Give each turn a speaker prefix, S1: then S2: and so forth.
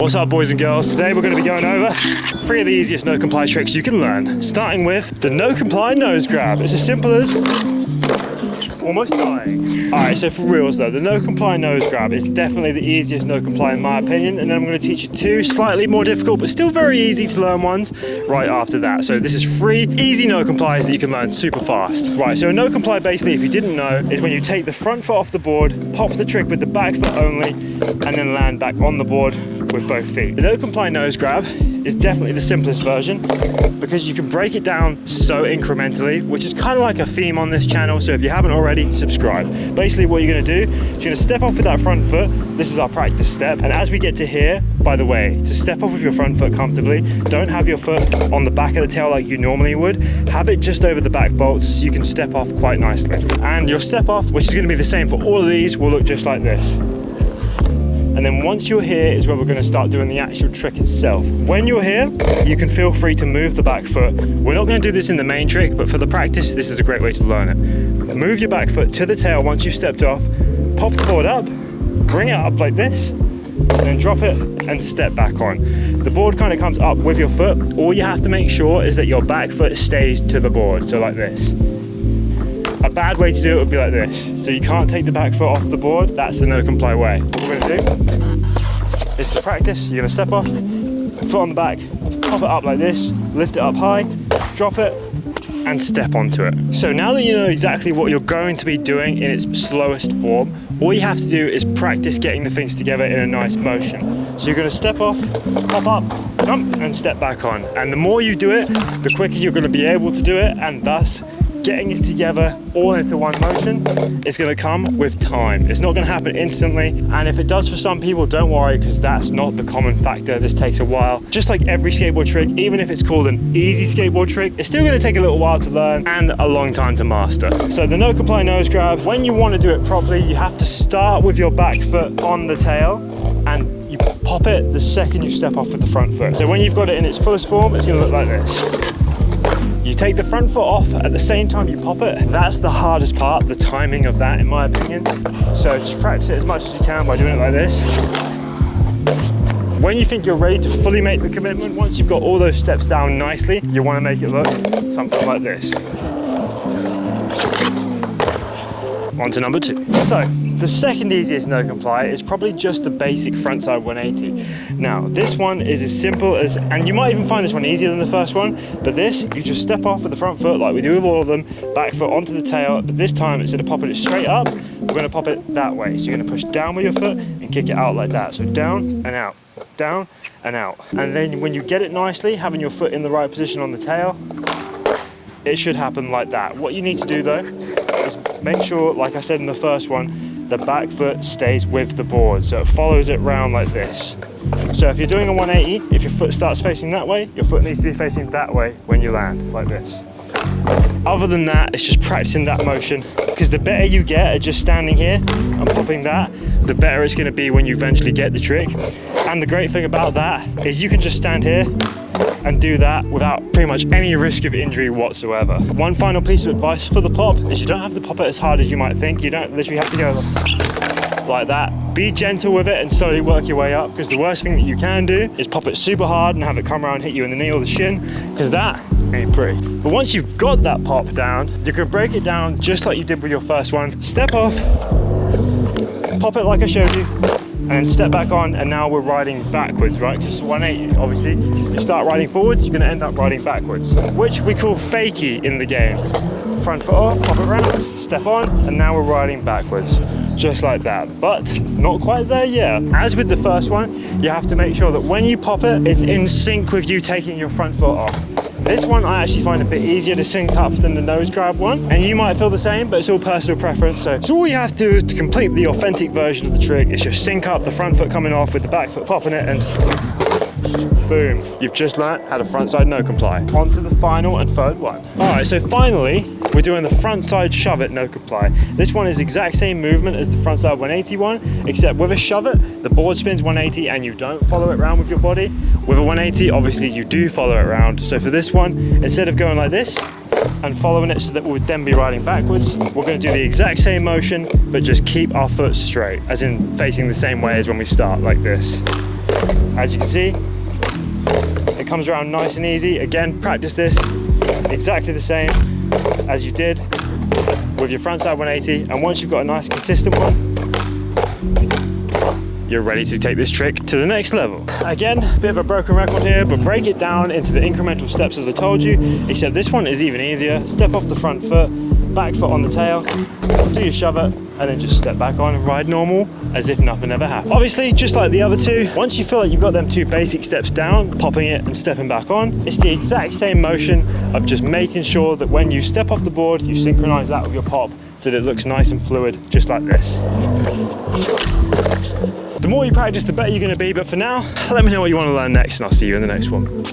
S1: What's up, boys and girls? Today we're going to be going over 3 of the easiest no comply tricks you can learn, starting with the no comply nose grab. It's as simple as almost dying. Alright, so for reals though, the no comply nose grab is definitely the easiest no comply in my opinion, and then I'm going to teach you 2 slightly more difficult but still very easy to learn ones right after that. So this is 3 easy no complies that you can learn super fast. Right, so a no comply basically, if you didn't know, is when you take the front foot off the board, pop the trick with the back foot only, and then land back on the board with both feet. The no comply nose grab is definitely the simplest version because you can break it down so incrementally, which is kind of like a theme on this channel. So if you haven't already, subscribe. Basically what you're going to do is you're going to step off with that front foot. This is our practice step, and as we get to here, by the way, to step off with your front foot comfortably, don't have your foot on the back of the tail like you normally would. Have it just over the back bolts so you can step off quite nicely. And your step off, which is going to be the same for all of these, will look just like this. And then once you're here is where we're going to start doing the actual trick itself. When you're here, you can feel free to move the back foot. We're not going to do this in the main trick, but for the practice, this is a great way to learn it. Move your back foot to the tail once you've stepped off, pop the board up, bring it up like this, and then drop it and step back on. The board kind of comes up with your foot. All you have to make sure is that your back foot stays to the board, so like this. A bad way to do it would be like this. So you can't take the back foot off the board. That's the no comply way. What we're going to do is to practice. You're going to step off, foot on the back, pop it up like this, lift it up high, drop it, and step onto it. So now that you know exactly what you're going to be doing in its slowest form, all you have to do is practice getting the things together in a nice motion. So you're going to step off, pop up, jump, and step back on. And the more you do it, the quicker you're going to be able to do it, and thus getting it together all into one motion is going to come with time. It's not going to happen instantly, and if it does for some people, don't worry, because that's not the common factor. This takes a while. Just like every skateboard trick, even if it's called an easy skateboard trick, it's still going to take a little while to learn and a long time to master. So the no comply nose grab, when you want to do it properly, you have to start with your back foot on the tail, and you pop it the second you step off with the front foot. So when you've got it in its fullest form, it's going to look like this. You take the front foot off at the same time you pop it. That's the hardest part, the timing of that, in my opinion. So just practice it as much as you can by doing it like this. When you think you're ready to fully make the commitment, once you've got all those steps down nicely, you want to make it look something like this. On to number 2. So, the second easiest no comply is probably just the basic frontside 180. Now, this one is as simple as, and you might even find this one easier than the first one, but this, you just step off with the front foot like we do with all of them, back foot onto the tail, but this time, instead of popping it straight up, we're going to pop it that way. So you're going to push down with your foot and kick it out like that. So down and out, down and out. And then when you get it nicely, having your foot in the right position on the tail, it should happen like that. What you need to do though, is make sure, like I said in the first one, the back foot stays with the board, so it follows it round like this. So if you're doing a 180, if your foot starts facing that way, your foot needs to be facing that way when you land, like this. Other than that, it's just practicing that motion, because the better you get at just standing here and popping that, the better it's going to be when you eventually get the trick. And the great thing about that is you can just stand here and do that without pretty much any risk of injury whatsoever. One final piece of advice for the pop is you don't have to pop it as hard as you might think. You don't literally have to go like that. Be gentle with it and slowly work your way up, because the worst thing that you can do is pop it super hard and have it come around and hit you in the knee or the shin, because that ain't pretty. But once you've got that pop down, you can break it down just like you did with your first one. Step off, pop it like I showed you, and then step back on, and now we're riding backwards, right? Because it's 180, obviously. You start riding forwards, you're gonna end up riding backwards, which we call fakie in the game. Front foot off, pop it around, step on, and now we're riding backwards, just like that. But not quite there yet. As with the first one, you have to make sure that when you pop it, it's in sync with you taking your front foot off. This one I actually find a bit easier to sync up than the nose grab one, and you might feel the same, but it's all personal preference. So all you have to do is to complete the authentic version of the trick is just sync up the front foot coming off with the back foot popping it, and boom, you've just learnt how to frontside no comply. On to the final and third one. All right, so finally, we're doing the frontside shove it no comply. This one is the exact same movement as the frontside 180 one, except with a shove it, the board spins 180 and you don't follow it around with your body. With a 180, obviously you do follow it around. So for this one, instead of going like this and following it so that we would then be riding backwards, we're going to do the exact same motion, but just keep our foot straight, as in facing the same way as when we start, like this. As you can see, it comes around nice and easy. Again, practice this exactly the same as you did with your frontside 180, and once you've got a nice consistent one, you're ready to take this trick to the next level. Again, a bit of a broken record here, but break it down into the incremental steps as I told you, except this one is even easier. Step off the front foot, back foot on the tail, do your shove it, and then just step back on and ride normal as if nothing ever happened. Obviously, just like the other two, once you feel like you've got them two basic steps down, popping it and stepping back on, it's the exact same motion of just making sure that when you step off the board, you synchronize that with your pop so that it looks nice and fluid, just like this. The more you practice, the better you're going to be, but for now, let me know what you want to learn next and I'll see you in the next one.